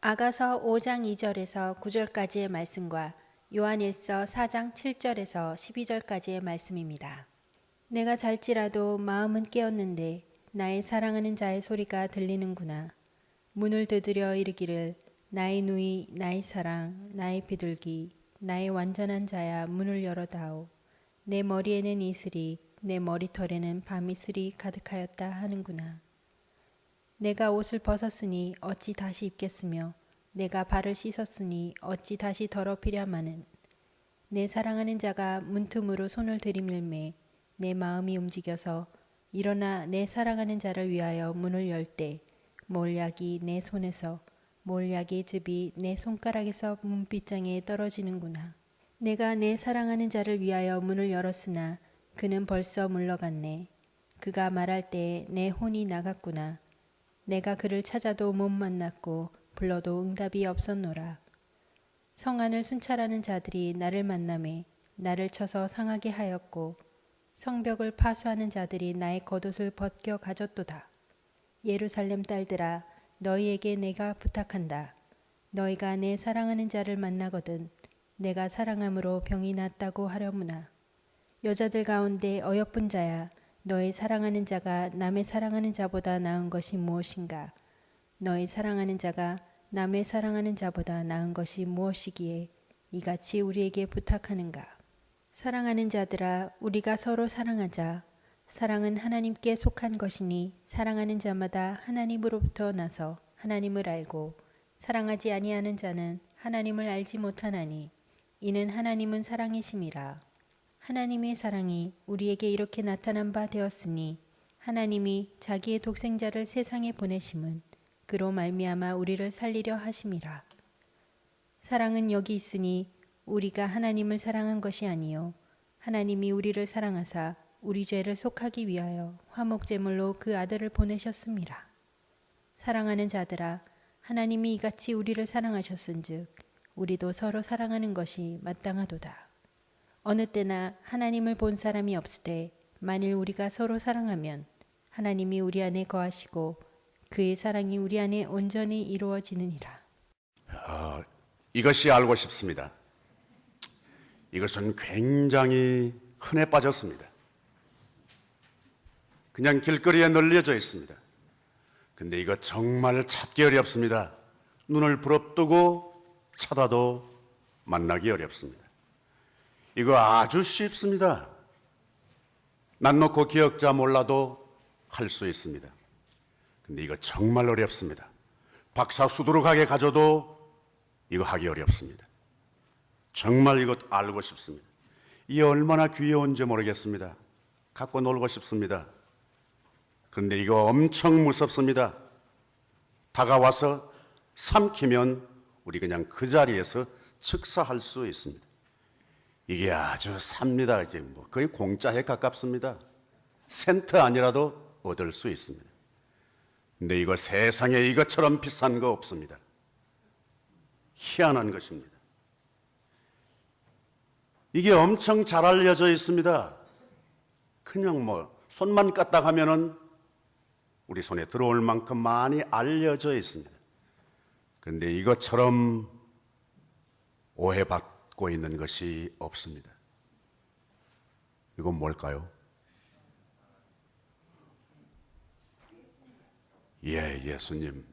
아가서 5장 2절에서 9절까지의 말씀과 요한일서 4장 7절에서 12절까지의 말씀입니다. 내가 잘지라도 마음은 깨었는데 나의 사랑하는 자의 소리가 들리는구나. 문을 두드려 이르기를 나의 누이 나의 사랑 나의 비둘기 나의 완전한 자야 문을 열어다오. 내 머리에는 이슬이 내 머리털에는 밤이슬이 가득하였다 하는구나. 내가 옷을 벗었으니 어찌 다시 입겠으며 내가 발을 씻었으니 어찌 다시 더럽히랴마는. 내 사랑하는 자가 문틈으로 손을 들이밀매 내 마음이 움직여서 일어나 내 사랑하는 자를 위하여 문을 열 때 몰약이 내 손에서 몰약의 즙이 내 손가락에서 문빗장에 떨어지는구나. 내가 내 사랑하는 자를 위하여 문을 열었으나 그는 벌써 물러갔네. 그가 말할 때에 내 혼이 나갔구나. 내가 그를 찾아도 못 만났고 불러도 응답이 없었노라. 성안을 순찰하는 자들이 나를 만나매 나를 쳐서 상하게 하였고 성벽을 파수하는 자들이 나의 겉옷을 벗겨 가졌도다. 예루살렘 딸들아, 너희에게 내가 부탁한다. 너희가 내 사랑하는 자를 만나거든 내가 사랑함으로 병이 낫다고 하려무나. 여자들 가운데 어여쁜 자야, 너의 사랑하는 자가 남의 사랑하는 자보다 나은 것이 무엇인가? 너의 사랑하는 자가 남의 사랑하는 자보다 나은 것이 무엇이기에 이같이 우리에게 부탁하는가? 사랑하는 자들아, 우리가 서로 사랑하자. 사랑은 하나님께 속한 것이니 사랑하는 자마다 하나님으로부터 나서 하나님을 알고 사랑하지 아니하는 자는 하나님을 알지 못하나니 이는 하나님은 사랑이심이라. 하나님의 사랑이 우리에게 이렇게 나타난 바 되었으니 하나님이 자기의 독생자를 세상에 보내심은 그로 말미암아 우리를 살리려 하심이라. 사랑은 여기 있으니 우리가 하나님을 사랑한 것이 아니요 하나님이 우리를 사랑하사 우리 죄를 속하기 위하여 화목제물로 그 아들을 보내셨음이라. 사랑하는 자들아, 하나님이 이같이 우리를 사랑하셨은즉 우리도 서로 사랑하는 것이 마땅하도다. 어느 때나 하나님을 본 사람이 없으되 만일 우리가 서로 사랑하면 하나님이 우리 안에 거하시고 그의 사랑이 우리 안에 온전히 이루어지느니라. 이것이 알고 싶습니다. 이것은 굉장히 흔해 빠졌습니다. 그냥 길거리에 널려져 있습니다. 근데 이거 정말 찾기 어렵습니다. 눈을 부릅뜨고 찾아도 만나기 어렵습니다. 이거 아주 쉽습니다. 난 놓고 기억자 몰라도 할 수 있습니다. 근데 이거 정말 어렵습니다. 박사 수두룩하게 가져도 이거 하기 어렵습니다. 정말 이거 알고 싶습니다. 이 얼마나 귀여운지 모르겠습니다. 갖고 놀고 싶습니다. 그런데 이거 엄청 무섭습니다. 다가와서 삼키면 우리 그냥 그 자리에서 즉사할 수 있습니다. 이게 아주 삽니다. 이제 뭐 거의 공짜에 가깝습니다. 센트 아니라도 얻을 수 있습니다. 근데 이거 세상에 이것처럼 비싼 거 없습니다. 희한한 것입니다. 이게 엄청 잘 알려져 있습니다. 그냥 뭐 손만 까딱하면은 우리 손에 들어올 만큼 많이 알려져 있습니다. 그런데 이것처럼 오해받고 있는 것이 없습니다. 이건 뭘까요? 예수님.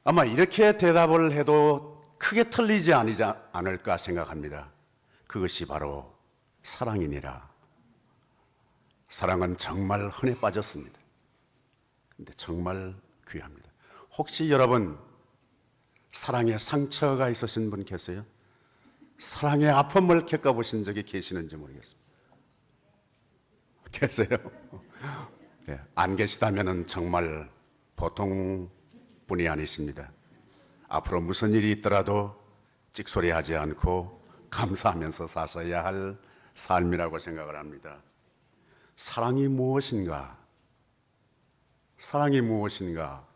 아마 이렇게 대답을 해도 크게 틀리지 않을까 생각합니다. 그것이 바로 사랑이니라. 사랑은 정말 흔해 빠졌습니다. 근데 정말 귀합니다. 혹시 여러분 사랑에 상처가 있으신 분 계세요? 사랑의 아픔을 겪어보신 적이 계시는지 모르겠습니다. 계세요? 안 계시다면 정말 보통 분이 아니십니다. 앞으로 무슨 일이 있더라도 찍소리하지 않고 감사하면서 사셔야 할 삶이라고 생각을 합니다. 사랑이 무엇인가? 사랑이 무엇인가?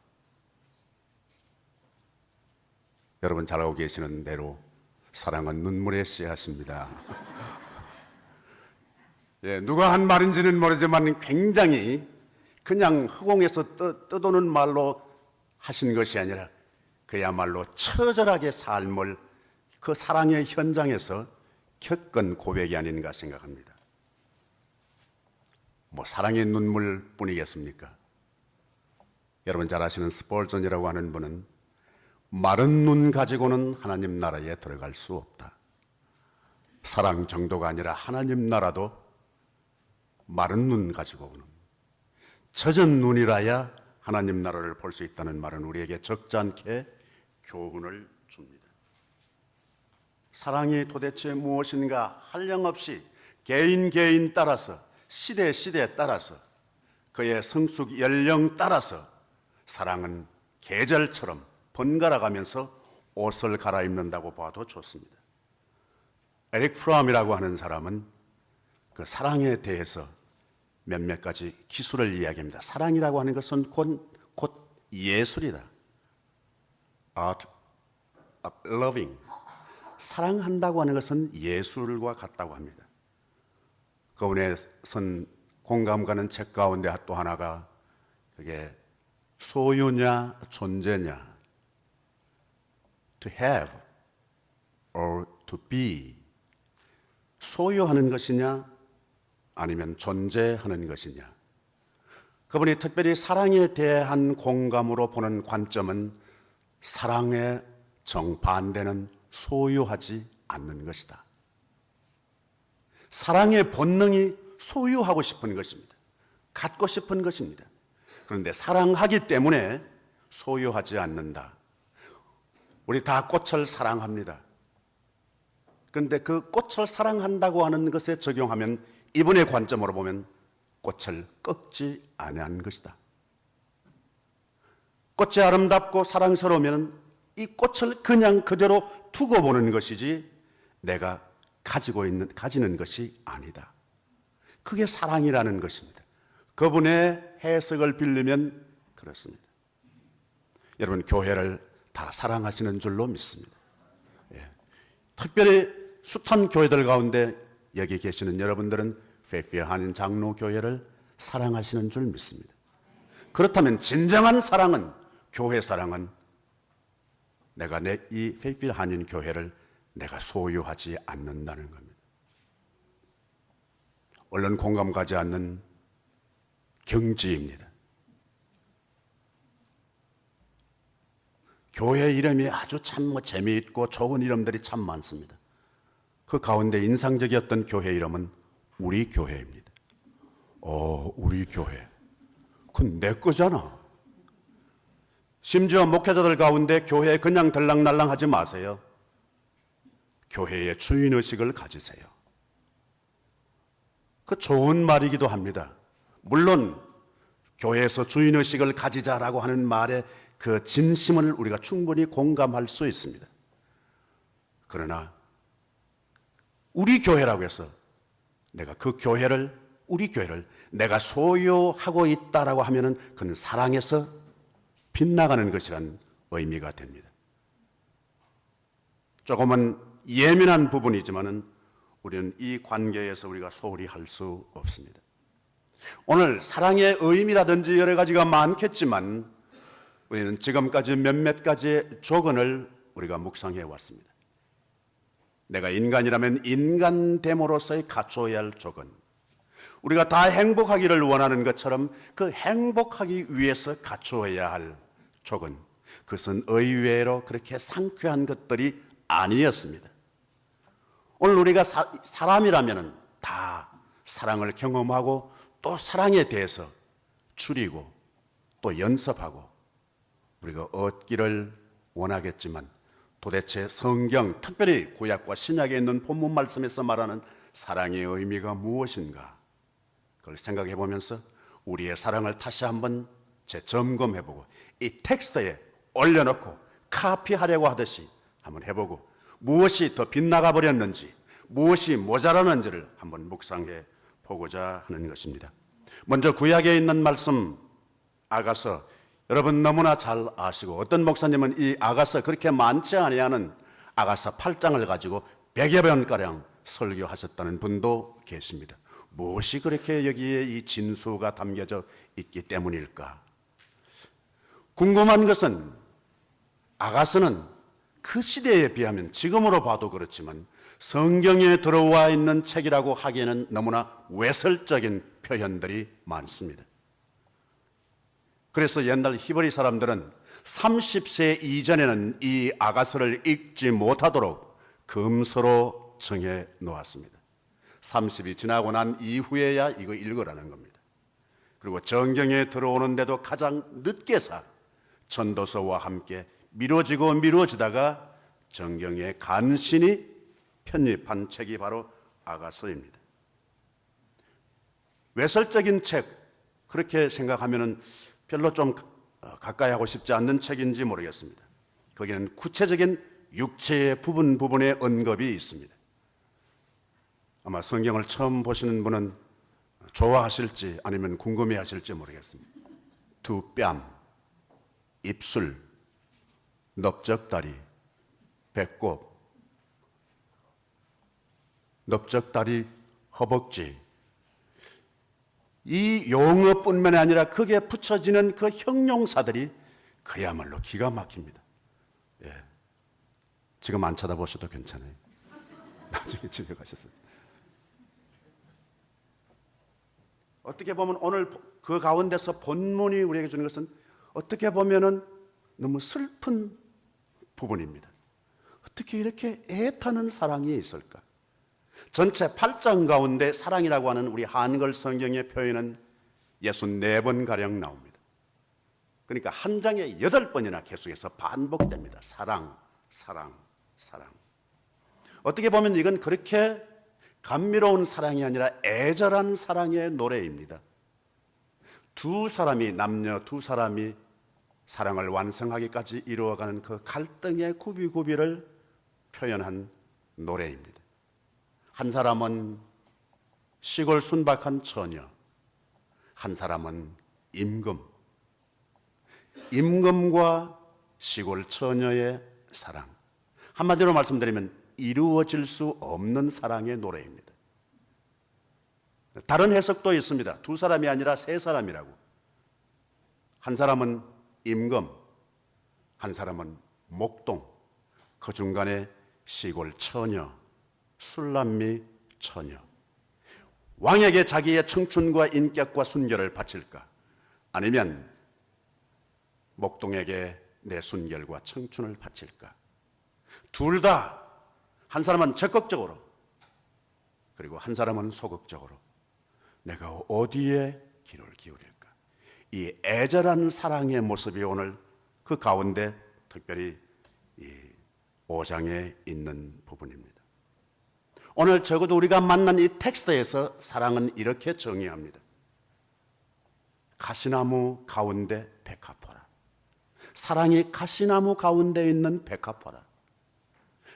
여러분 잘 알고 계시는 대로 사랑은 눈물의 씨앗입니다. 누가 한 말인지는 모르지만 굉장히 그냥 허공에서 떠도는 말로 하신 것이 아니라 그야말로 처절하게 삶을 그 사랑의 현장에서 겪은 고백이 아닌가 생각합니다. 뭐 사랑의 눈물뿐이겠습니까? 여러분 잘 아시는 스폴전이라고 하는 분은 마른 눈 가지고는 하나님 나라에 들어갈 수 없다. 사랑 정도가 아니라 하나님 나라도 마른 눈 가지고는, 젖은 눈이라야 하나님 나라를 볼 수 있다는 말은 우리에게 적지 않게 교훈을 줍니다. 사랑이 도대체 무엇인가 한량없이 개인 따라서, 시대에 따라서, 그의 성숙 연령 따라서 사랑은 계절처럼 번갈아 가면서 옷을 갈아입는다고 봐도 좋습니다. 에릭 프롬이라고 하는 사람은 그 사랑에 대해서 몇몇 가지 기술을 이야기합니다. 사랑이라고 하는 것은 곧 예술이다. Art of loving. 사랑한다고 하는 것은 예술과 같다고 합니다. 그분의 쓴 공감 가는 책 가운데 또 하나가 그게 소유냐 존재냐, to have or to be, 소유하는 것이냐 아니면 존재하는 것이냐. 그분이 특별히 사랑에 대한 공감으로 보는 관점은 사랑의 정반대는 소유하지 않는 것이다. 사랑의 본능이 소유하고 싶은 것입니다. 갖고 싶은 것입니다. 그런데 사랑하기 때문에 소유하지 않는다. 우리 다 꽃을 사랑합니다. 그런데 그 꽃을 사랑한다고 하는 것에 적용하면 이분의 관점으로 보면 꽃을 꺾지 아니한 것이다. 꽃이 아름답고 사랑스러우면 이 꽃을 그냥 그대로 두고 보는 것이지 내가 가지는 것이 아니다. 그게 사랑이라는 것입니다. 그분의 해석을 빌리면 그렇습니다. 여러분 교회를 다 사랑하시는 줄로 믿습니다. 예. 특별히 숱한 교회들 가운데 여기 계시는 여러분들은 페이필 한인 장로교회를 사랑하시는 줄 믿습니다. 그렇다면 진정한 사랑은, 교회 사랑은 내가 이 페이필 한인 교회를 내가 소유하지 않는다는 겁니다. 얼른 공감 가지 않는 경지입니다. 교회 이름이 아주 참 재미있고 좋은 이름들이 참 많습니다. 그 가운데 인상적이었던 교회 이름은 우리 교회입니다. 우리 교회. 그건 내 거잖아. 심지어 목회자들 가운데 교회에 그냥 들락날락 하지 마세요. 교회의 주인의식을 가지세요. 그 좋은 말이기도 합니다. 물론 교회에서 주인의식을 가지자라고 하는 말에 그 진심을 우리가 충분히 공감할 수 있습니다. 그러나 우리 교회라고 해서 내가 그 교회를, 우리 교회를 내가 소유하고 있다라고 하면은 그는 사랑에서 빗나가는 것이란 의미가 됩니다. 조금은 예민한 부분이지만은 우리는 이 관계에서 우리가 소홀히 할 수 없습니다. 오늘 사랑의 의미라든지 여러 가지가 많겠지만 우리는 지금까지 몇몇 가지의 조건을 우리가 묵상해 왔습니다. 내가 인간이라면 인간됨으로서의 갖춰야 할 조건, 우리가 다 행복하기를 원하는 것처럼 그 행복하기 위해서 갖춰야 할 조건, 그것은 의외로 그렇게 상쾌한 것들이 아니었습니다. 오늘 우리가 사람이라면 다 사랑을 경험하고 또 사랑에 대해서 추리고 또 연습하고 우리가 얻기를 원하겠지만 도대체 성경, 특별히 구약과 신약에 있는 본문 말씀에서 말하는 사랑의 의미가 무엇인가? 그걸 생각해 보면서 우리의 사랑을 다시 한번 재점검해보고 이 텍스트에 올려놓고 카피하려고 하듯이 한번 해보고 무엇이 더 빗나가 버렸는지, 무엇이 모자라는지를 한번 묵상해 보고자 하는 것입니다. 먼저 구약에 있는 말씀 아가서, 여러분 너무나 잘 아시고 어떤 목사님은 이 아가서 그렇게 많지 아니하는 아가서 8장을 가지고 100여 번가량 설교하셨다는 분도 계십니다. 무엇이 그렇게 여기에 이 진수가 담겨져 있기 때문일까? 궁금한 것은 아가서는 그 시대에 비하면 지금으로 봐도 그렇지만 성경에 들어와 있는 책이라고 하기에는 너무나 외설적인 표현들이 많습니다. 그래서 옛날 히브리 사람들은 30세 이전에는 이 아가서를 읽지 못하도록 금서로 정해 놓았습니다. 30이 지나고 난 이후에야 이거 읽으라는 겁니다. 그리고 정경에 들어오는데도 가장 늦게서 전도서와 함께 미뤄지고 미뤄지다가 정경에 간신히 편입한 책이 바로 아가서입니다. 외설적인 책, 그렇게 생각하면은 별로 좀 가까이 하고 싶지 않는 책인지 모르겠습니다. 거기는 구체적인 육체의 부분에 언급이 있습니다. 아마 성경을 처음 보시는 분은 좋아하실지 아니면 궁금해하실지 모르겠습니다. 두 뺨, 입술, 넓적다리, 배꼽, 넓적다리, 허벅지, 이 용어뿐만 아니라 거기에 붙여지는 그 형용사들이 그야말로 기가 막힙니다. 예. 지금 안 쳐다보셔도 괜찮아요. 나중에 집에 가셨어요. 어떻게 보면 오늘 그 가운데서 본문이 우리에게 주는 것은 어떻게 보면은 너무 슬픈 부분입니다. 어떻게 이렇게 애타는 사랑이 있을까? 전체 8장 가운데 사랑이라고 하는 우리 한글 성경의 표현은 64번가량 나옵니다. 그러니까 한 장에 8번이나 계속해서 반복됩니다. 사랑, 사랑, 사랑. 어떻게 보면 이건 그렇게 감미로운 사랑이 아니라 애절한 사랑의 노래입니다. 두 사람이, 남녀 두 사람이 사랑을 완성하기까지 이루어가는 그 갈등의 구비구비를 표현한 노래입니다. 한 사람은 시골 순박한 처녀, 한 사람은 임금. 임금과 시골 처녀의 사랑. 한마디로 말씀드리면 이루어질 수 없는 사랑의 노래입니다. 다른 해석도 있습니다. 두 사람이 아니라 세 사람이라고. 한 사람은 임금, 한 사람은 목동, 그 중간에 시골 처녀, 술람미 처녀. 왕에게 자기의 청춘과 인격과 순결을 바칠까? 아니면 목동에게 내 순결과 청춘을 바칠까? 둘 다, 한 사람은 적극적으로, 그리고 한 사람은 소극적으로 내가 어디에 귀를 기울일까? 이 애절한 사랑의 모습이 오늘 그 가운데 특별히 이 5장에 있는 부분입니다. 오늘 적어도 우리가 만난 이 텍스트에서 사랑은 이렇게 정의합니다. 가시나무 가운데 백합화라. 사랑이 가시나무 가운데 있는 백합화라.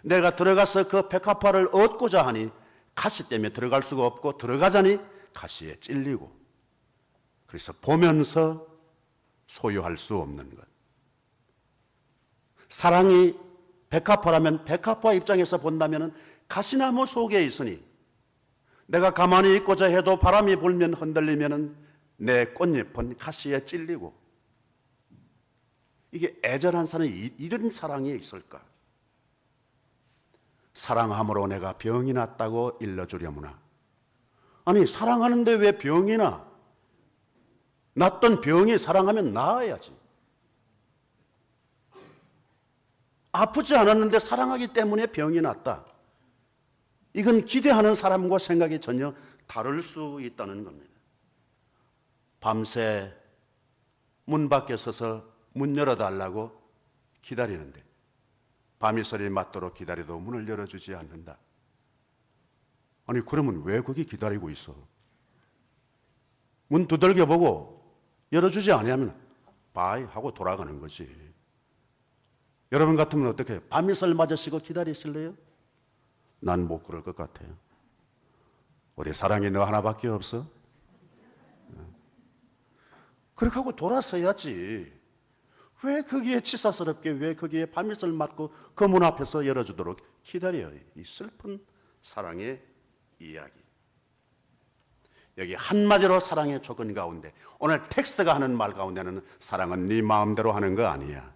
내가 들어가서 그 백합화를 얻고자 하니 가시 때문에 들어갈 수가 없고 들어가자니 가시에 찔리고, 그래서 보면서 소유할 수 없는 것. 사랑이 백합화라면 백합화 입장에서 본다면 가시나무 속에 있으니 내가 가만히 있고자 해도 바람이 불면 흔들리면 내 꽃잎은 가시에 찔리고, 이게 애절한 사랑이 이런 사랑이 있을까? 사랑함으로 내가 병이 났다고 일러주려무나. 아니, 사랑하는데 왜 병이 나? 났던 병이 사랑하면 나아야지. 아프지 않았는데 사랑하기 때문에 병이 났다. 이건 기대하는 사람과 생각이 전혀 다를 수 있다는 겁니다. 밤새 문 밖에 서서 문 열어달라고 기다리는데 밤이슬이 맞도록 기다려도 문을 열어주지 않는다. 아니, 그러면 왜 거기 기다리고 있어? 문 두들겨 보고 열어주지 않으면 바이 하고 돌아가는 거지. 여러분 같으면 어떻게 밤이슬 맞으시고 기다리실래요? 난 못 그럴 것 같아요. 우리 사랑이 너 하나밖에 없어? 그렇게 하고 돌아서야지. 왜 거기에 치사스럽게 왜 거기에 밤이슬 맞고 그 문 앞에서 열어주도록 기다려요? 이 슬픈 사랑의 이야기. 여기 한마디로 사랑의 조건 가운데, 오늘 텍스트가 하는 말 가운데는 사랑은 네 마음대로 하는 거 아니야.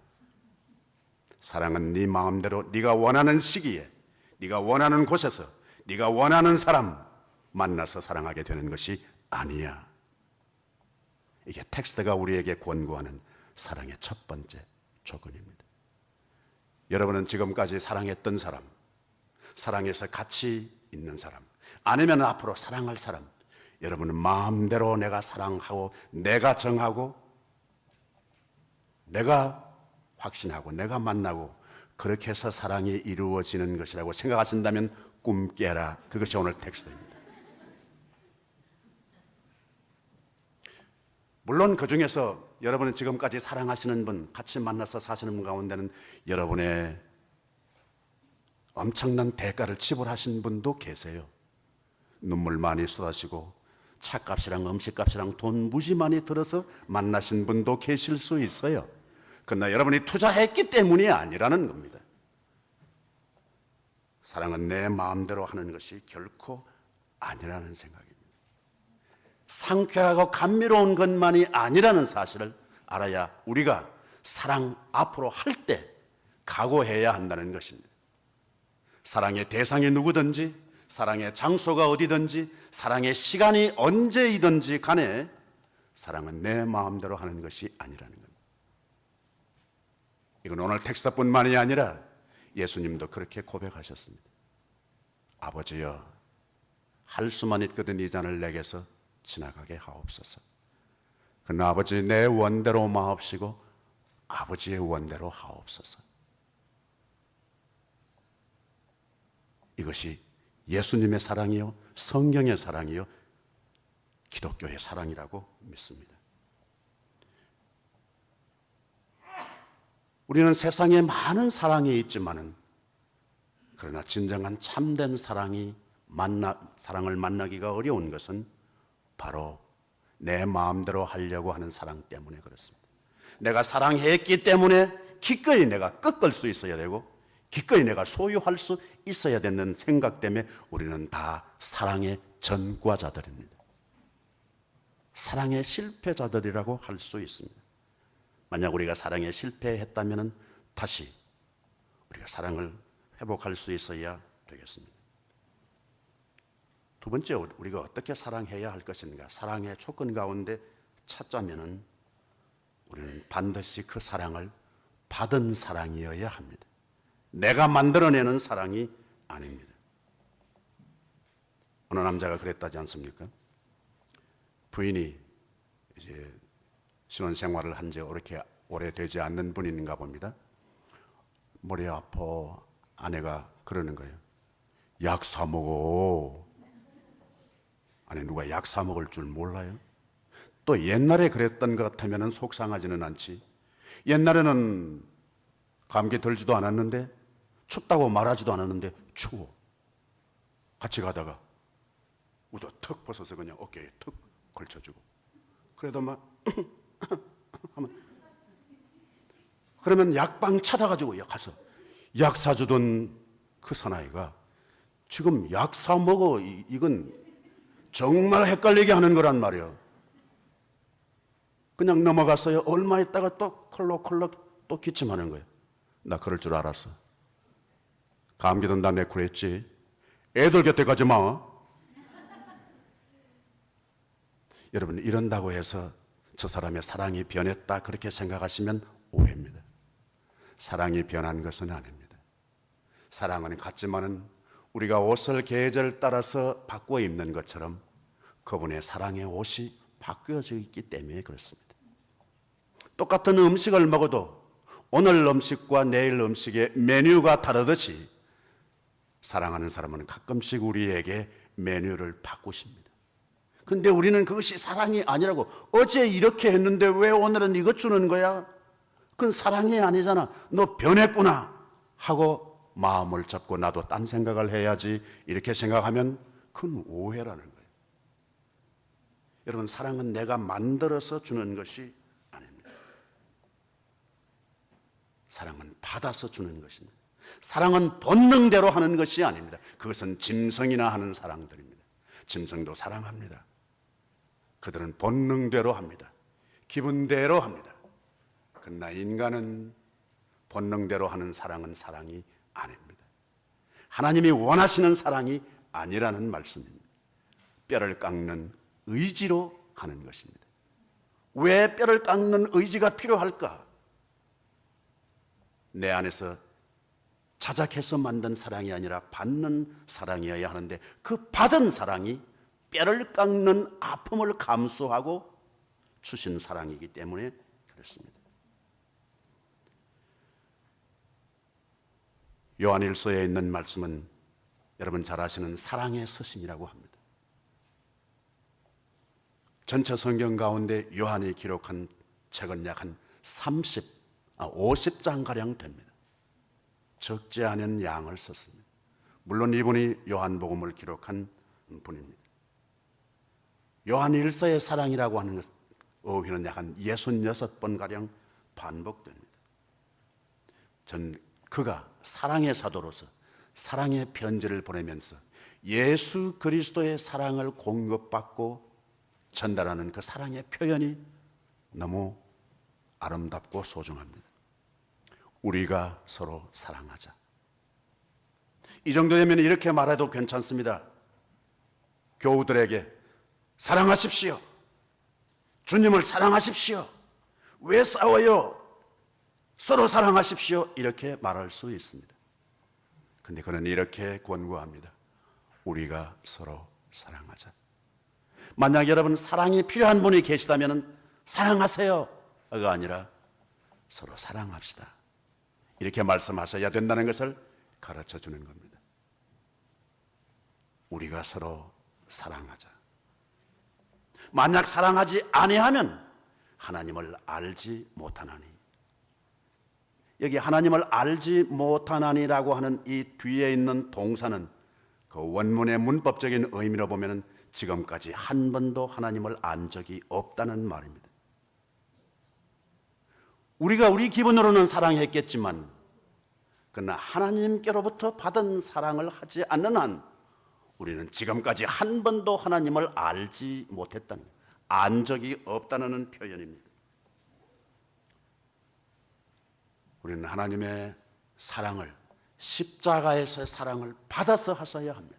사랑은 네 마음대로 네가 원하는 시기에 네가 원하는 곳에서 네가 원하는 사람 만나서 사랑하게 되는 것이 아니야. 이게 텍스트가 우리에게 권고하는 사랑의 첫 번째 조건입니다. 여러분은 지금까지 사랑했던 사람, 사랑해서 같이 있는 사람, 아니면 앞으로 사랑할 사람, 여러분은 마음대로 내가 사랑하고 내가 정하고 내가 확신하고 내가 만나고 그렇게 해서 사랑이 이루어지는 것이라고 생각하신다면 꿈 깨라. 그것이 오늘 텍스트입니다. 물론 그 중에서 여러분은 지금까지 사랑하시는 분, 같이 만나서 사시는 분 가운데는 여러분의 엄청난 대가를 지불하신 분도 계세요. 눈물 많이 쏟아시고 차값이랑 음식값이랑 돈 무지 많이 들어서 만나신 분도 계실 수 있어요. 그러나 여러분이 투자했기 때문이 아니라는 겁니다. 사랑은 내 마음대로 하는 것이 결코 아니라는 생각입니다. 상쾌하고 감미로운 것만이 아니라는 사실을 알아야 우리가 사랑 앞으로 할 때 각오해야 한다는 것입니다. 사랑의 대상이 누구든지, 사랑의 장소가 어디든지, 사랑의 시간이 언제이든지 간에 사랑은 내 마음대로 하는 것이 아니라는 겁니다. 이건 오늘 텍스트뿐만이 아니라 예수님도 그렇게 고백하셨습니다. 아버지여, 할 수만 있거든 이 잔을 내게서 지나가게 하옵소서. 그러나 아버지, 내 원대로 마옵시고 아버지의 원대로 하옵소서. 이것이 예수님의 사랑이요, 성경의 사랑이요, 기독교의 사랑이라고 믿습니다. 우리는 세상에 많은 사랑이 있지만은 그러나 진정한 참된 사랑을 만나기가 어려운 것은 바로 내 마음대로 하려고 하는 사랑 때문에 그렇습니다. 내가 사랑했기 때문에 기꺼이 내가 꺾을 수 있어야 되고 기꺼이 내가 소유할 수 있어야 되는 생각 때문에 우리는 다 사랑의 전과자들입니다. 사랑의 실패자들이라고 할 수 있습니다. 만약 우리가 사랑에 실패했다면 다시 우리가 사랑을 회복할 수 있어야 되겠습니다. 두 번째, 우리가 어떻게 사랑해야 할 것인가? 사랑의 조건 가운데 찾자면은 우리는 반드시 그 사랑을 받은 사랑이어야 합니다. 내가 만들어내는 사랑이 아닙니다. 어느 남자가 그랬다지 않습니까? 부인이 이제 신혼생활을 한 지 그렇게 오래되지 않는 분인가 봅니다. 머리 아파. 아내가 그러는 거예요. 약 사 먹어. 아니, 누가 약 사 먹을 줄 몰라요? 또 옛날에 그랬던 것 같으면 속상하지는 않지. 옛날에는 감기 들지도 않았는데 춥다고 말하지도 않았는데 추워. 같이 가다가 우도 턱 벗어서 그냥 어깨에 턱 걸쳐주고 그래도 막 하면 그러면 약방 찾아가지고 가서 약 사주던 그 사나이가 지금 약 사 먹어. 이건 정말 헷갈리게 하는 거란 말이에요. 그냥 넘어갔어요. 얼마 있다가 또 컬럭컬럭 또 기침하는 거예요. 나 그럴 줄 알았어. 감기 든다 내 그랬지. 애들 곁에 가지 마. 여러분, 이런다고 해서 저 사람의 사랑이 변했다 그렇게 생각하시면 오해입니다. 사랑이 변한 것은 아닙니다. 사랑은 같지만은 우리가 옷을 계절 따라서 바꾸어 입는 것처럼 그분의 사랑의 옷이 바뀌어져 있기 때문에 그렇습니다. 똑같은 음식을 먹어도 오늘 음식과 내일 음식의 메뉴가 다르듯이 사랑하는 사람은 가끔씩 우리에게 메뉴를 바꾸십니다. 그런데 우리는 그것이 사랑이 아니라고, 어제 이렇게 했는데 왜 오늘은 이것 주는 거야? 그건 사랑이 아니잖아. 너 변했구나 하고 마음을 접고 나도 딴 생각을 해야지 이렇게 생각하면 그건 오해라는 거예요. 여러분, 사랑은 내가 만들어서 주는 것이 아닙니다. 사랑은 받아서 주는 것입니다. 사랑은 본능대로 하는 것이 아닙니다. 그것은 짐승이나 하는 사랑들입니다. 짐승도 사랑합니다. 그들은 본능대로 합니다. 기분대로 합니다. 그러나 인간은 본능대로 하는 사랑은 사랑이 아닙니다. 하나님이 원하시는 사랑이 아니라는 말씀입니다. 뼈를 깎는 의지로 하는 것입니다. 왜 뼈를 깎는 의지가 필요할까? 내 안에서 자작해서 만든 사랑이 아니라 받는 사랑이어야 하는데 그 받은 사랑이 뼈를 깎는 아픔을 감수하고 주신 사랑이기 때문에 그렇습니다. 요한일서에 있는 말씀은 여러분 잘 아시는 사랑의 서신이라고 합니다. 전체 성경 가운데 요한이 기록한 책은 약 한 50장가량 됩니다. 적지 않은 양을 썼습니다. 물론 이분이 요한복음을 기록한 분입니다. 요한일서의 사랑이라고 하는 것, 어휘는 약 한 66번가량 반복됩니다. 전 그가 사랑의 사도로서 사랑의 편지를 보내면서 예수 그리스도의 사랑을 공급받고 전달하는 그 사랑의 표현이 너무 아름답고 소중합니다. 우리가 서로 사랑하자. 이 정도 되면 이렇게 말해도 괜찮습니다. 교우들에게 사랑하십시오. 주님을 사랑하십시오. 왜 싸워요? 서로 사랑하십시오. 이렇게 말할 수 있습니다. 근데 그는 이렇게 권고합니다. 우리가 서로 사랑하자. 만약 여러분 사랑이 필요한 분이 계시다면 사랑하세요가 아니라 서로 사랑합시다. 이렇게 말씀하셔야 된다는 것을 가르쳐 주는 겁니다. 우리가 서로 사랑하자. 만약 사랑하지 아니하면 하나님을 알지 못하나니. 여기 하나님을 알지 못하나니라고 하는 이 뒤에 있는 동사는 그 원문의 문법적인 의미로 보면 지금까지 한 번도 하나님을 안 적이 없다는 말입니다. 우리가 우리 기분으로는 사랑했겠지만 그러나 하나님께로부터 받은 사랑을 하지 않는 한 우리는 지금까지 한 번도 하나님을 알지 못했다는, 안 적이 없다는 표현입니다. 우리는 하나님의 사랑을, 십자가에서의 사랑을 받아서 하셔야 합니다.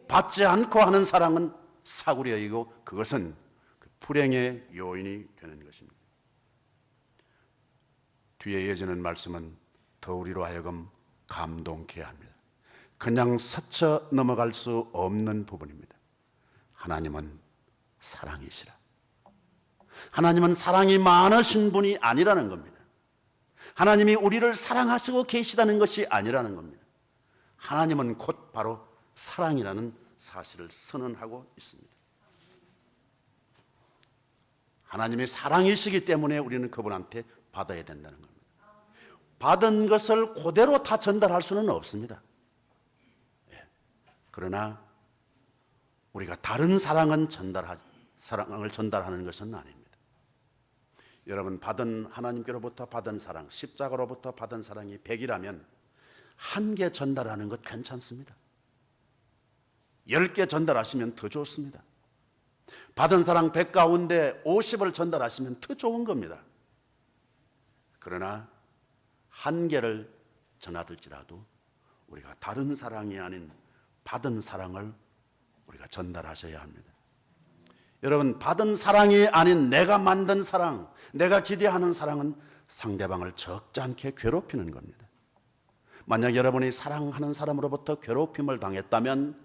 받지 않고 하는 사랑은 사구려이고 그것은 불행의 요인이 되는 것입니다. 뒤에 이어지는 말씀은 더 우리로 하여금 감동케 합니다. 그냥 스쳐 넘어갈 수 없는 부분입니다. 하나님은 사랑이시라. 하나님은 사랑이 많으신 분이 아니라는 겁니다. 하나님이 우리를 사랑하시고 계시다는 것이 아니라는 겁니다. 하나님은 곧 바로 사랑이라는 사실을 선언하고 있습니다. 하나님이 사랑이시기 때문에 우리는 그분한테 받아야 된다는 겁니다. 받은 것을 그대로 다 전달할 수는 없습니다. 그러나 우리가 다른 사랑을 전달하는 것은 아닙니다. 여러분, 하나님께로부터 받은 사랑, 십자가로부터 받은 사랑이 100이라면 1개 전달하는 것 괜찮습니다. 10개 전달하시면 더 좋습니다. 받은 사랑 100 가운데 50을 전달하시면 더 좋은 겁니다. 그러나 1개를 전하들지라도 우리가 다른 사랑이 아닌 받은 사랑을 우리가 전달하셔야 합니다. 여러분, 받은 사랑이 아닌 내가 만든 사랑, 내가 기대하는 사랑은 상대방을 적잖게 괴롭히는 겁니다. 만약 여러분이 사랑하는 사람으로부터 괴롭힘을 당했다면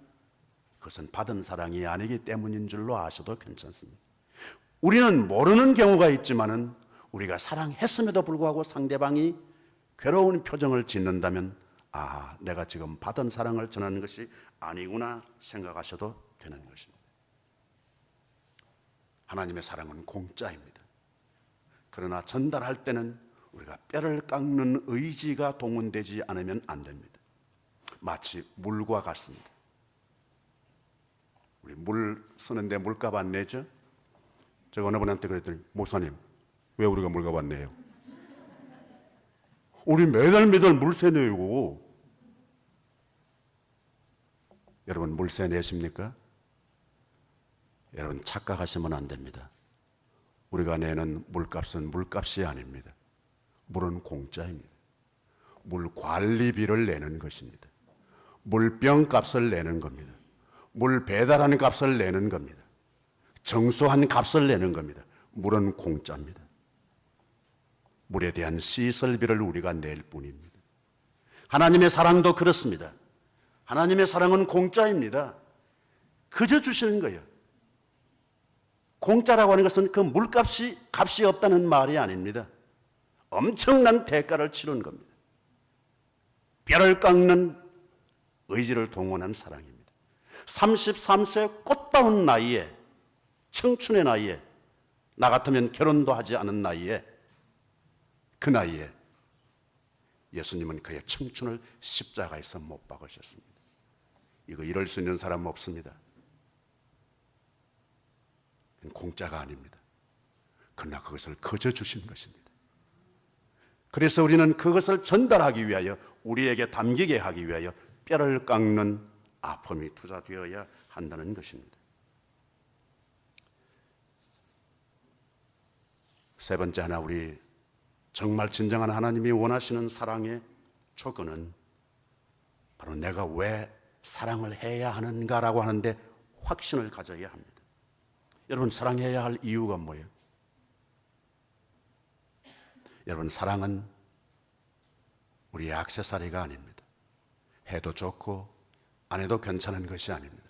그것은 받은 사랑이 아니기 때문인 줄로 아셔도 괜찮습니다. 우리는 모르는 경우가 있지만은 우리가 사랑했음에도 불구하고 상대방이 괴로운 표정을 짓는다면 내가 지금 받은 사랑을 전하는 것이 아니구나 생각하셔도 되는 것입니다. 하나님의 사랑은 공짜입니다. 그러나 전달할 때는 우리가 뼈를 깎는 의지가 동원되지 않으면 안 됩니다. 마치 물과 같습니다. 우리 물 쓰는데 물값 안 내죠? 제가 어느 분한테 그랬더니, 목사님, 왜 우리가 물값 안 내요? 우리 매달 물세 내고. 여러분, 물세 내십니까? 여러분, 착각하시면 안 됩니다. 우리가 내는 물값은 물값이 아닙니다. 물은 공짜입니다. 물 관리비를 내는 것입니다. 물병 값을 내는 겁니다. 물 배달하는 값을 내는 겁니다. 정수한 값을 내는 겁니다. 물은 공짜입니다. 물에 대한 시설비를 우리가 낼 뿐입니다. 하나님의 사랑도 그렇습니다. 하나님의 사랑은 공짜입니다. 그저 주시는 거예요. 공짜라고 하는 것은 그 물값이 값이 없다는 말이 아닙니다. 엄청난 대가를 치른 겁니다. 뼈를 깎는 의지를 동원한 사랑입니다. 33세 꽃다운 나이에, 청춘의 나이에, 나 같으면 결혼도 하지 않은 나이에, 그 나이에 예수님은 그의 청춘을 십자가에서 못 박으셨습니다. 이거 이럴 수 있는 사람 없습니다. 공짜가 아닙니다. 그러나 그것을 거저 주신 것입니다. 그래서 우리는 그것을 전달하기 위하여, 우리에게 담기게 하기 위하여 뼈를 깎는 아픔이 투자되어야 한다는 것입니다. 세 번째 하나, 우리 정말 진정한 하나님이 원하시는 사랑의 조건은 바로 내가 왜 사랑을 해야 하는가라고 하는데 확신을 가져야 합니다. 여러분, 사랑해야 할 이유가 뭐예요? 여러분, 사랑은 우리의 액세서리가 아닙니다. 해도 좋고 안 해도 괜찮은 것이 아닙니다.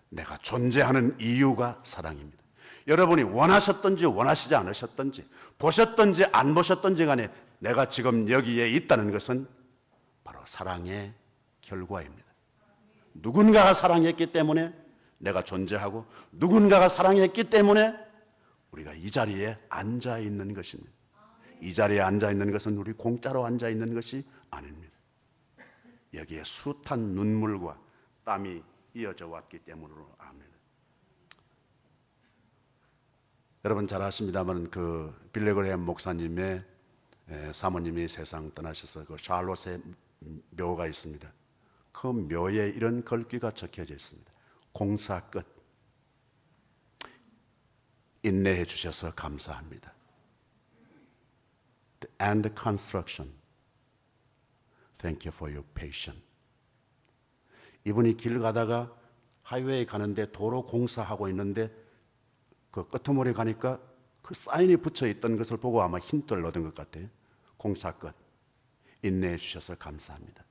내가 존재하는 이유가 사랑입니다. 여러분이 원하셨든지 원하시지 않으셨든지, 보셨든지 안 보셨든지 간에 내가 지금 여기에 있다는 것은 바로 사랑의 결과입니다. 누군가가 사랑했기 때문에 내가 존재하고, 누군가가 사랑했기 때문에 우리가 이 자리에 앉아 있는 것입니다. 이 자리에 앉아 있는 것은 우리 공짜로 앉아 있는 것이 아닙니다. 여기에 숱한 눈물과 땀이 이어져 왔기 때문으로 압니다. 여러분 잘 아십니다만 그 빌리 그레이엄 목사님의 사모님이 세상 떠나셔서 그 샬롯의 묘가 있습니다. 그 묘에 이런 글귀가 적혀져 있습니다. 공사 끝. 인내해 주셔서 감사합니다. The end construction. Thank you for your patience. 이분이 길 가다가 하이웨이 가는데 도로 공사하고 있는데 그 끄트머리 가니까 그 사인이 붙여 있던 것을 보고 아마 힌트를 얻은 것 같아요. 공사 끝. 인내해 주셔서 감사합니다.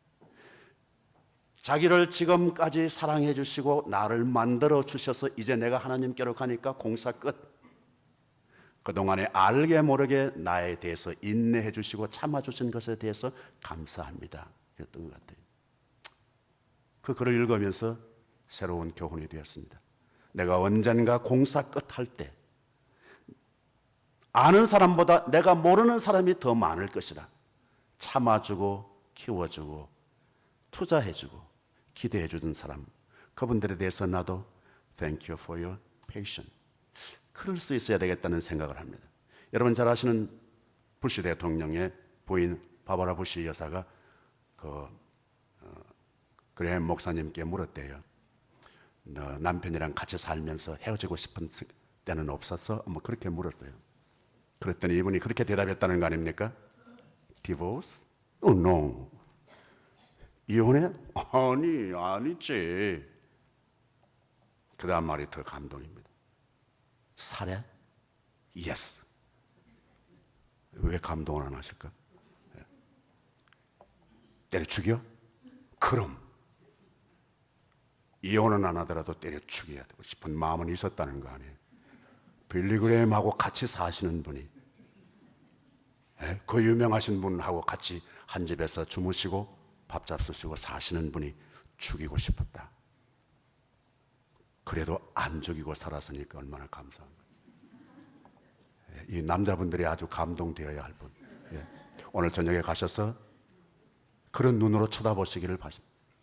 자기를 지금까지 사랑해 주시고 나를 만들어 주셔서 이제 내가 하나님께로 가니까 공사 끝. 그동안에 알게 모르게 나에 대해서 인내해 주시고 참아 주신 것에 대해서 감사합니다. 그랬던 것 같아요. 그 글을 읽으면서 새로운 교훈이 되었습니다. 내가 언젠가 공사 끝 할 때 아는 사람보다 내가 모르는 사람이 더 많을 것이라. 참아주고 키워주고 투자해주고 기대해주던 사람, 그분들에 대해서 나도 Thank you for your patience. 그럴 수 있어야 되겠다는 생각을 합니다. 여러분 잘 아시는 부시 대통령의 부인 바바라 부시 여사가 그레이엄 목사님께 물었대요. 너 남편이랑 같이 살면서 헤어지고 싶은 때는 없었어? 뭐 그렇게 물었어요. 그랬더니 이분이 그렇게 대답했다는 거 아닙니까? Divorce? Oh no. 이혼해? 아니지. 그 다음 말이 더 감동입니다. 살해? Yes. 왜 감동을 안 하실까? 때려 죽여? 그럼. 이혼은 안 하더라도 때려 죽여야 되고 싶은 마음은 있었다는 거 아니에요. 빌리 그레이엄하고 같이 사시는 분이, 그 유명하신 분하고 같이 한 집에서 주무시고 밥 잡수시고 사시는 분이 죽이고 싶었다. 그래도 안 죽이고 살았으니까 얼마나 감사합니다. 이 남자분들이 아주 감동되어야 할 분. 오늘 저녁에 가셔서 그런 눈으로 쳐다보시기를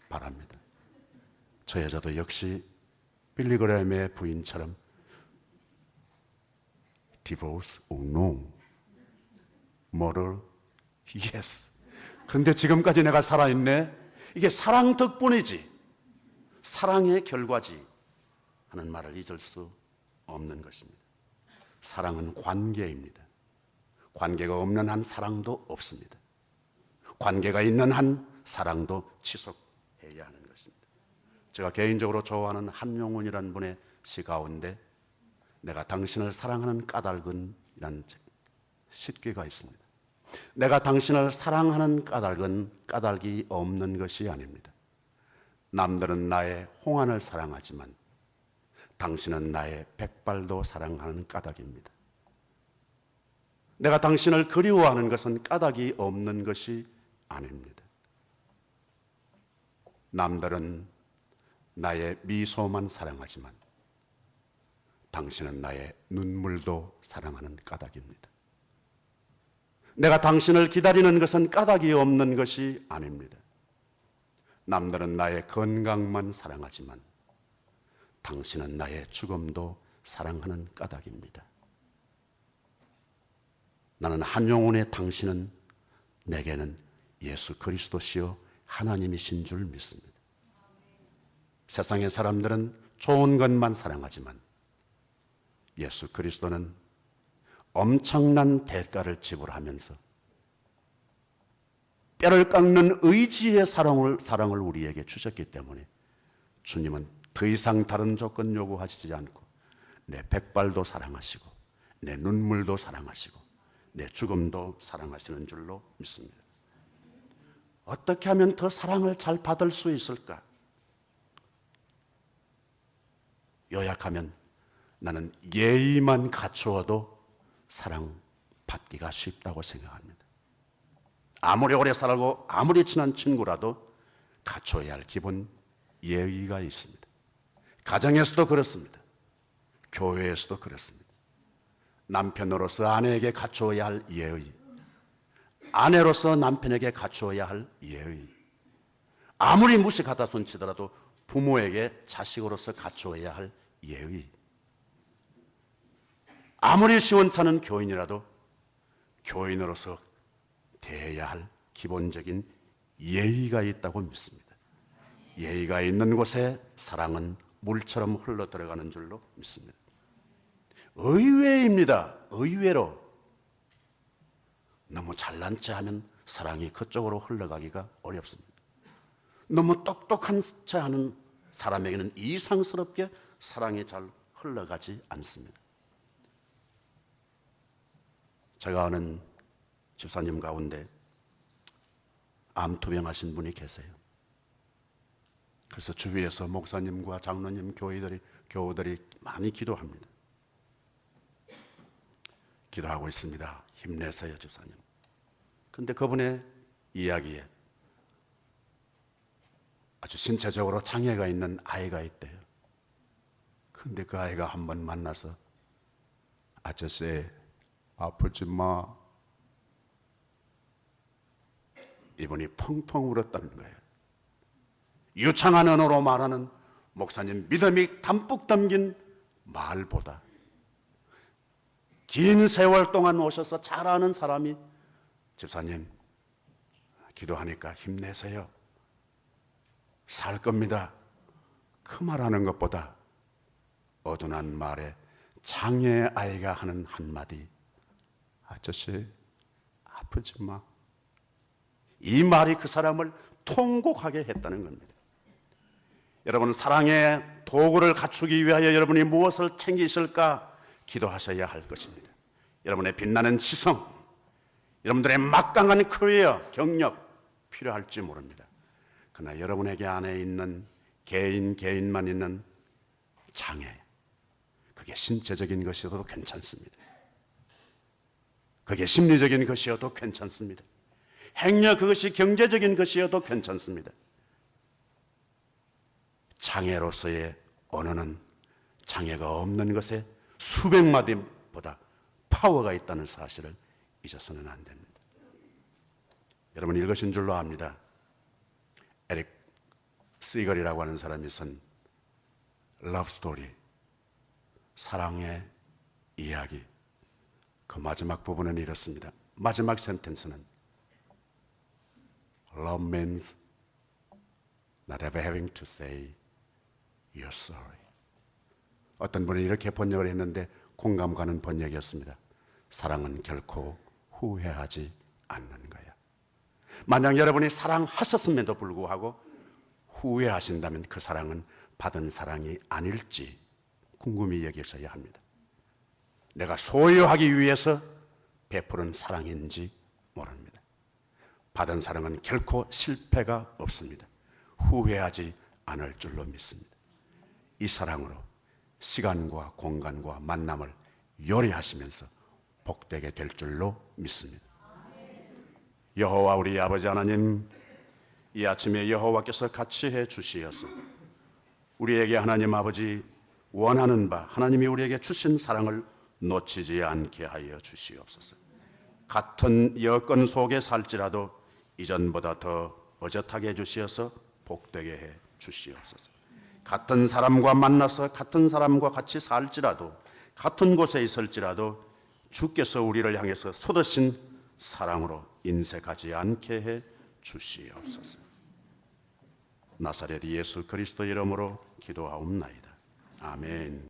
바랍니다. 저 여자도 역시 빌리 그레이엄의 부인처럼 Divorce? Oh no. Murder? Yes. 그런데 지금까지 내가 살아있네. 이게 사랑 덕분이지, 사랑의 결과지 하는 말을 잊을 수 없는 것입니다. 사랑은 관계입니다. 관계가 없는 한 사랑도 없습니다. 관계가 있는 한 사랑도 지속해야 하는 것입니다. 제가 개인적으로 좋아하는 한용운이라는 분의 시 가운데 내가 당신을 사랑하는 까닭은 이라는 시귀가 있습니다. 내가 당신을 사랑하는 까닭은 까닭이 없는 것이 아닙니다. 남들은 나의 홍안을 사랑하지만 당신은 나의 백발도 사랑하는 까닭입니다. 내가 당신을 그리워하는 것은 까닭이 없는 것이 아닙니다. 남들은 나의 미소만 사랑하지만 당신은 나의 눈물도 사랑하는 까닭입니다. 내가 당신을 기다리는 것은 까닭이 없는 것이 아닙니다. 남들은 나의 건강만 사랑하지만 당신은 나의 죽음도 사랑하는 까닭입니다. 나는 한용운의 당신은 내게는 예수 그리스도시요 하나님이신 줄 믿습니다. 세상의 사람들은 좋은 것만 사랑하지만 예수 그리스도는 엄청난 대가를 지불하면서 뼈를 깎는 의지의 사랑을 우리에게 주셨기 때문에 주님은 더 이상 다른 조건 요구하시지 않고 내 백발도 사랑하시고 내 눈물도 사랑하시고 내 죽음도 사랑하시는 줄로 믿습니다. 어떻게 하면 더 사랑을 잘 받을 수 있을까? 요약하면 나는 예의만 갖추어도 사랑받기가 쉽다고 생각합니다. 아무리 오래 살고 아무리 친한 친구라도 갖춰야 할 기본 예의가 있습니다. 가정에서도 그렇습니다. 교회에서도 그렇습니다. 남편으로서 아내에게 갖추어야 할 예의, 아내로서 남편에게 갖추어야 할 예의, 아무리 무식하다 손치더라도 부모에게 자식으로서 갖추어야 할 예의, 아무리 시원찮은 교인이라도 교인으로서 대해야 할 기본적인 예의가 있다고 믿습니다. 예의가 있는 곳에 사랑은 물처럼 흘러 들어가는 줄로 믿습니다. 의외입니다. 의외로 너무 잘난 체 하면 사랑이 그쪽으로 흘러가기가 어렵습니다. 너무 똑똑한 체 하는 사람에게는 이상스럽게 사랑이 잘 흘러가지 않습니다. 제가 아는 집사님 가운데 암투병하신 분이 계세요. 그래서 주위에서 목사님과 장로님, 교우들이 많이 기도합니다. 기도하고 있습니다. 힘내세요, 집사님. 그런데 그분의 이야기에 아주 신체적으로 장애가 있는 아이가 있대요. 그런데 그 아이가 한번 만나서 아저씨 아프지 마. 이분이 펑펑 울었다는 거예요. 유창한 언어로 말하는 목사님 믿음이 담뿍 담긴 말보다 긴 세월 동안 오셔서 잘 아는 사람이 집사님 기도하니까 힘내세요. 살 겁니다. 그 말하는 것보다 어둔한 말에 장애 아이가 하는 한마디 아저씨 아프지 마. 이 말이 그 사람을 통곡하게 했다는 겁니다. 여러분 사랑의 도구를 갖추기 위하여 여러분이 무엇을 챙기실까 기도하셔야 할 것입니다. 여러분의 빛나는 지성, 여러분들의 막강한 커리어, 경력 필요할지 모릅니다. 그러나 여러분에게 안에 있는 개인만 있는 장애, 그게 신체적인 것이어도 괜찮습니다. 그게 심리적인 것이어도 괜찮습니다. 행여 그것이 경제적인 것이어도 괜찮습니다. 장애로서의 언어는 장애가 없는 것에 수백 마디보다 파워가 있다는 사실을 잊어서는 안 됩니다. 여러분 읽으신 줄로 압니다. 에릭 시걸이라고 하는 사람이 쓴 러브 스토리, 사랑의 이야기, 그 마지막 부분은 이렇습니다. 마지막 센텐스는 Love means not ever having to say you're sorry. 어떤 분이 이렇게 번역을 했는데 공감 가는 번역이었습니다. 사랑은 결코 후회하지 않는 거야. 만약 여러분이 사랑하셨음에도 불구하고 후회하신다면 그 사랑은 받은 사랑이 아닐지 궁금히 여기셔야 합니다. 내가 소유하기 위해서 베푸는 사랑인지 모릅니다. 받은 사랑은 결코 실패가 없습니다. 후회하지 않을 줄로 믿습니다. 이 사랑으로 시간과 공간과 만남을 요리하시면서 복되게 될 줄로 믿습니다. 여호와 우리 아버지 하나님, 이 아침에 여호와께서 같이 해 주시어서 우리에게 하나님 아버지 원하는 바 하나님이 우리에게 주신 사랑을 놓치지 않게 하여 주시옵소서. 같은 여건 속에 살지라도 이전보다 더 어젓하게 해주시어서 복되게 해 주시옵소서. 같은 사람과 만나서 같은 사람과 같이 살지라도 같은 곳에 있을지라도 주께서 우리를 향해서 쏟으신 사랑으로 인색하지 않게 해 주시옵소서. 나사렛 예수 그리스도 이름으로 기도하옵나이다. 아멘.